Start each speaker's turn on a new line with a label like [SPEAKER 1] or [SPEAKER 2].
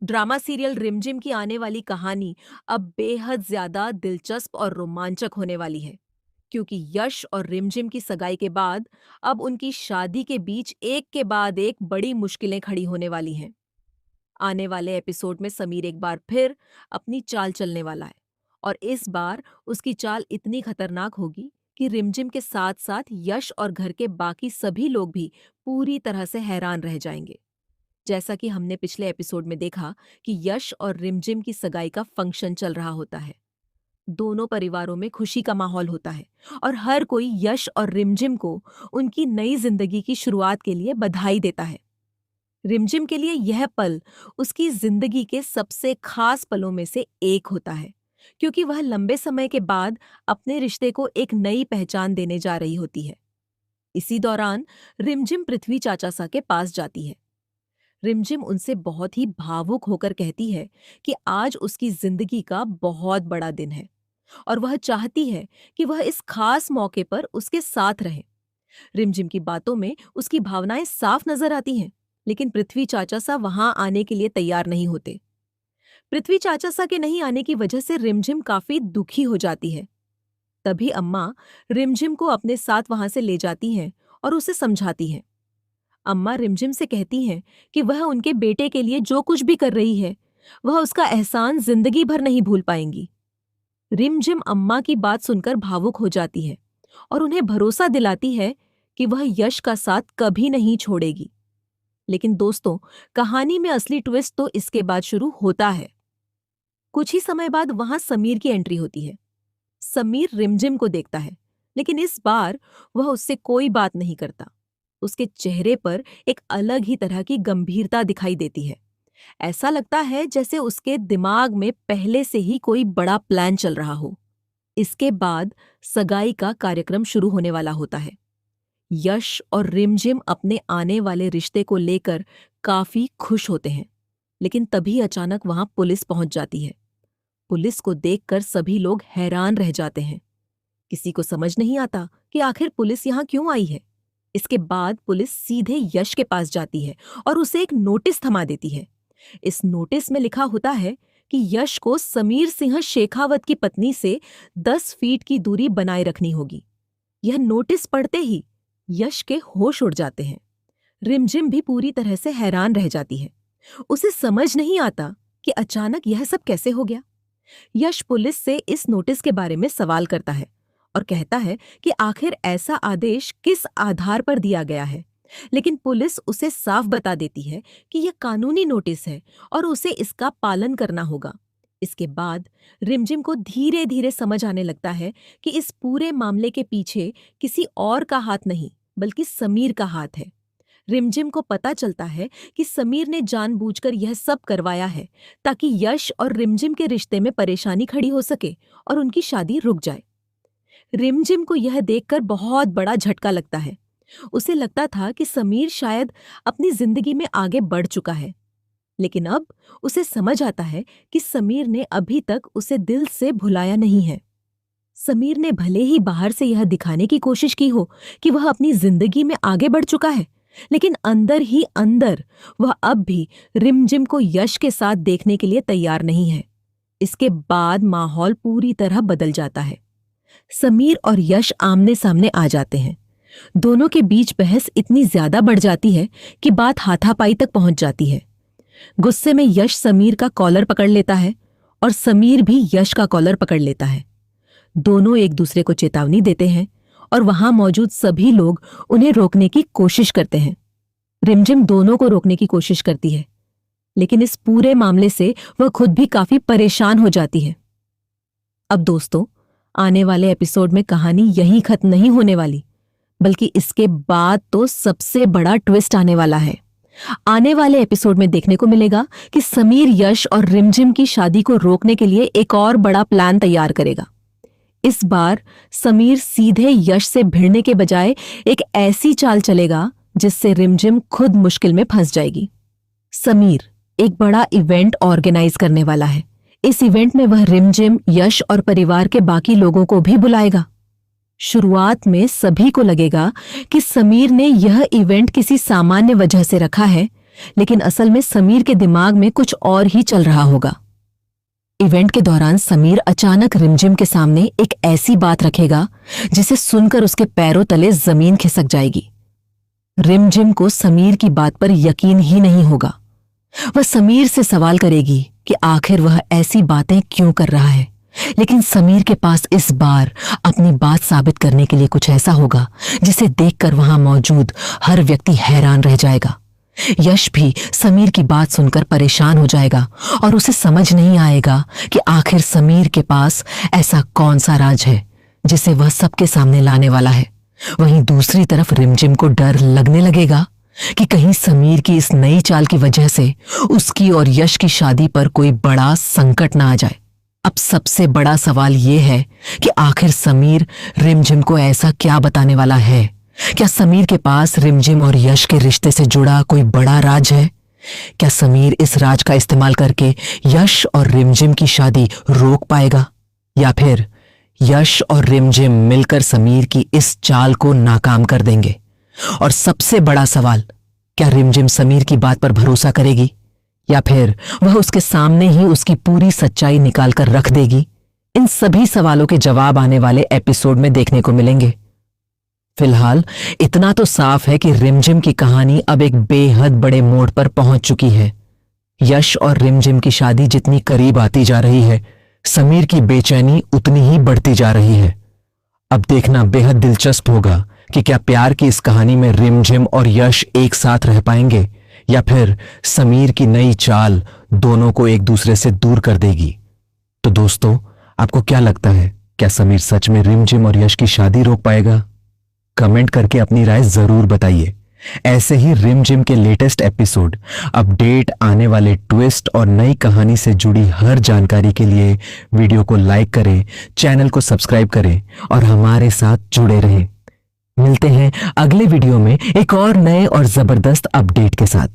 [SPEAKER 1] Drama serial रिमझिम की आने वाली कहानी अब बेहद ज्यादा दिलचस्प और रोमांचक होने वाली है, क्योंकि यश और रिमझिम की सगाई के बाद अब उनकी शादी के बीच एक के बाद एक बड़ी मुश्किलें खड़ी होने वाली हैं। आने वाले एपिसोड में समीर एक बार फिर अपनी चाल चलने वाला है, और इस बार उसकी चाल इतनी खतरनाक होगी कि रिमझिम के साथ साथ यश और घर के बाकी सभी लोग भी पूरी तरह से हैरान रह जाएंगे। जैसा कि हमने पिछले एपिसोड में देखा कि यश और रिमझिम की सगाई का फंक्शन चल रहा होता है। दोनों परिवारों में खुशी का माहौल होता है और हर कोई यश और रिमझिम को उनकी नई जिंदगी की शुरुआत के लिए बधाई देता है। रिमझिम के लिए यह पल उसकी जिंदगी के सबसे खास पलों में से एक होता है, क्योंकि वह लंबे समय के बाद अपने रिश्ते को एक नई पहचान देने जा रही होती है। इसी दौरान रिमझिम पृथ्वी चाचा सा के पास जाती है। रिमझिम उनसे बहुत ही भावुक होकर कहती है कि आज उसकी जिंदगी का बहुत बड़ा दिन है और वह चाहती है कि वह इस खास मौके पर उसके साथ रहे। रिमझिम की बातों में उसकी भावनाएं साफ नजर आती हैं, लेकिन पृथ्वी चाचा सा वहां आने के लिए तैयार नहीं होते। पृथ्वी चाचा सा के नहीं आने की वजह से रिमझिम काफी दुखी हो जाती है। तभी अम्मा रिमझिम को अपने साथ वहां से ले जाती हैं और उसे समझाती हैं। अम्मा रिमझिम से कहती हैं कि वह उनके बेटे के लिए जो कुछ भी कर रही है, वह उसका एहसान जिंदगी भर नहीं भूल पाएंगी। रिमझिम अम्मा की बात सुनकर भावुक हो जाती है और उन्हें भरोसा दिलाती है कि वह यश का साथ कभी नहीं छोड़ेगी। लेकिन दोस्तों, कहानी में असली ट्विस्ट तो इसके बाद शुरू होता है। कुछ ही समय बाद वहां समीर की एंट्री होती है। समीर रिमझिम को देखता है, लेकिन इस बार वह उससे कोई बात नहीं करता। उसके चेहरे पर एक अलग ही तरह की गंभीरता दिखाई देती है। ऐसा लगता है जैसे उसके दिमाग में पहले से ही कोई बड़ा प्लान चल रहा हो। इसके बाद सगाई का कार्यक्रम शुरू होने वाला होता है। यश और रिमझिम अपने आने वाले रिश्ते को लेकर काफी खुश होते हैं, लेकिन तभी अचानक वहां पुलिस पहुंच जाती है। पुलिस को देखकर सभी लोग हैरान रह जाते हैं। किसी को समझ नहीं आता कि आखिर पुलिस यहां क्यों आई है। इसके बाद पुलिस सीधे यश के पास जाती है और उसे एक नोटिस थमा देती है। इस नोटिस में लिखा होता है कि यश को समीर सिंह शेखावत की पत्नी से 10 फीट की दूरी बनाए रखनी होगी। यह नोटिस पढ़ते ही यश के होश उड़ जाते हैं। रिमझिम भी पूरी तरह से हैरान रह जाती है। उसे समझ नहीं आता कि अचानक यह सब कैसे हो गया। यश पुलिस से इस नोटिस के बारे में सवाल करता है और कहता है कि आखिर ऐसा आदेश किस आधार पर दिया गया है, लेकिन पुलिस उसे साफ बता देती है कि यह कानूनी नोटिस है और उसे इसका पालन करना होगा। इसके बाद रिमझिम को धीरे धीरे समझ आने लगता है कि इस पूरे मामले के पीछे किसी और का हाथ नहीं, बल्कि समीर का हाथ है। रिमझिम को पता चलता है कि समीर ने जानबूझकर यह सब करवाया है ताकि यश और रिमझिम के रिश्ते में परेशानी खड़ी हो सके और उनकी शादी रुक जाए। रिमझिम को यह देखकर बहुत बड़ा झटका लगता है। उसे लगता था कि समीर शायद अपनी जिंदगी में आगे बढ़ चुका है, लेकिन अब उसे समझ आता है कि समीर ने अभी तक उसे दिल से भुलाया नहीं है। समीर ने भले ही बाहर से यह दिखाने की कोशिश की हो कि वह अपनी जिंदगी में आगे बढ़ चुका है, लेकिन अंदर ही अंदर वह अब भी रिमझिम को यश के साथ देखने के लिए तैयार नहीं है। इसके बाद माहौल पूरी तरह बदल जाता है। समीर और यश आमने सामने आ जाते हैं। दोनों के बीच बहस इतनी ज्यादा बढ़ जाती है कि बात हाथापाई तक पहुंच जाती है। गुस्से में यश समीर का कॉलर पकड़ लेता है और समीर भी यश का कॉलर पकड़ लेता है। दोनों एक दूसरे को चेतावनी देते हैं और वहां मौजूद सभी लोग उन्हें रोकने की कोशिश करते हैं। रिमझिम दोनों को रोकने की कोशिश करती है, लेकिन इस पूरे मामले से वह खुद भी काफी परेशान हो जाती है। अब दोस्तों, आने वाले एपिसोड में कहानी यहीं खत्म नहीं होने वाली, बल्कि इसके बाद तो सबसे बड़ा ट्विस्ट आने वाला है। आने वाले एपिसोड में देखने को मिलेगा कि समीर यश और रिमझिम की शादी को रोकने के लिए एक और बड़ा प्लान तैयार करेगा। इस बार समीर सीधे यश से भिड़ने के बजाय एक ऐसी चाल चलेगा जिससे रिमझिम खुद मुश्किल में फंस जाएगी। समीर एक बड़ा इवेंट ऑर्गेनाइज करने वाला है। इस इवेंट में वह रिमझिम, यश और परिवार के बाकी लोगों को भी बुलाएगा। शुरुआत में सभी को लगेगा कि समीर ने यह इवेंट किसी सामान्य वजह से रखा है, लेकिन असल में समीर के दिमाग में कुछ और ही चल रहा होगा। इवेंट के दौरान समीर अचानक रिमझिम के सामने एक ऐसी बात रखेगा जिसे सुनकर उसके पैरों तले जमीन खिसक जाएगी। रिमझिम को समीर की बात पर यकीन ही नहीं होगा। वह समीर से सवाल करेगी कि आखिर वह ऐसी बातें क्यों कर रहा है, लेकिन समीर के पास इस बार अपनी बात साबित करने के लिए कुछ ऐसा होगा जिसे देखकर वहां मौजूद हर व्यक्ति हैरान रह जाएगा। यश भी समीर की बात सुनकर परेशान हो जाएगा और उसे समझ नहीं आएगा कि आखिर समीर के पास ऐसा कौन सा राज है जिसे वह सबके सामने लाने वाला है। वहीं दूसरी तरफ रिमझिम को डर लगने लगेगा कि कहीं समीर की इस नई चाल की वजह से उसकी और यश की शादी पर कोई बड़ा संकट ना आ जाए। अब सबसे बड़ा सवाल यह है कि आखिर समीर रिमझिम को ऐसा क्या बताने वाला है। क्या समीर के पास रिमझिम और यश के रिश्ते से जुड़ा कोई बड़ा राज है? क्या समीर इस राज का इस्तेमाल करके यश और रिमझिम की शादी रोक पाएगा, या फिर यश और रिमझिम मिलकर समीर की इस चाल को नाकाम कर देंगे? और सबसे बड़ा सवाल, क्या रिमझिम समीर की बात पर भरोसा करेगी या फिर वह उसके सामने ही उसकी पूरी सच्चाई निकालकर रख देगी? इन सभी सवालों के जवाब आने वाले एपिसोड में देखने को मिलेंगे। फिलहाल इतना तो साफ है कि रिमझिम की कहानी अब एक बेहद बड़े मोड़ पर पहुंच चुकी है। यश और रिमझिम की शादी जितनी करीब आती जा रही है, समीर की बेचैनी उतनी ही बढ़ती जा रही है। अब देखना बेहद दिलचस्प होगा कि क्या प्यार की इस कहानी में रिमझिम और यश एक साथ रह पाएंगे या फिर समीर की नई चाल दोनों को एक दूसरे से दूर कर देगी। तो दोस्तों, आपको क्या लगता है, क्या समीर सच में रिमझिम और यश की शादी रोक पाएगा? कमेंट करके अपनी राय जरूर बताइए। ऐसे ही रिमझिम के लेटेस्ट एपिसोड, अपडेट, आने वाले ट्विस्ट और नई कहानी से जुड़ी हर जानकारी के लिए वीडियो को लाइक करें, चैनल को सब्सक्राइब करें और हमारे साथ जुड़े रहें। मिलते हैं अगले वीडियो में एक और नए और जबरदस्त अपडेट के साथ।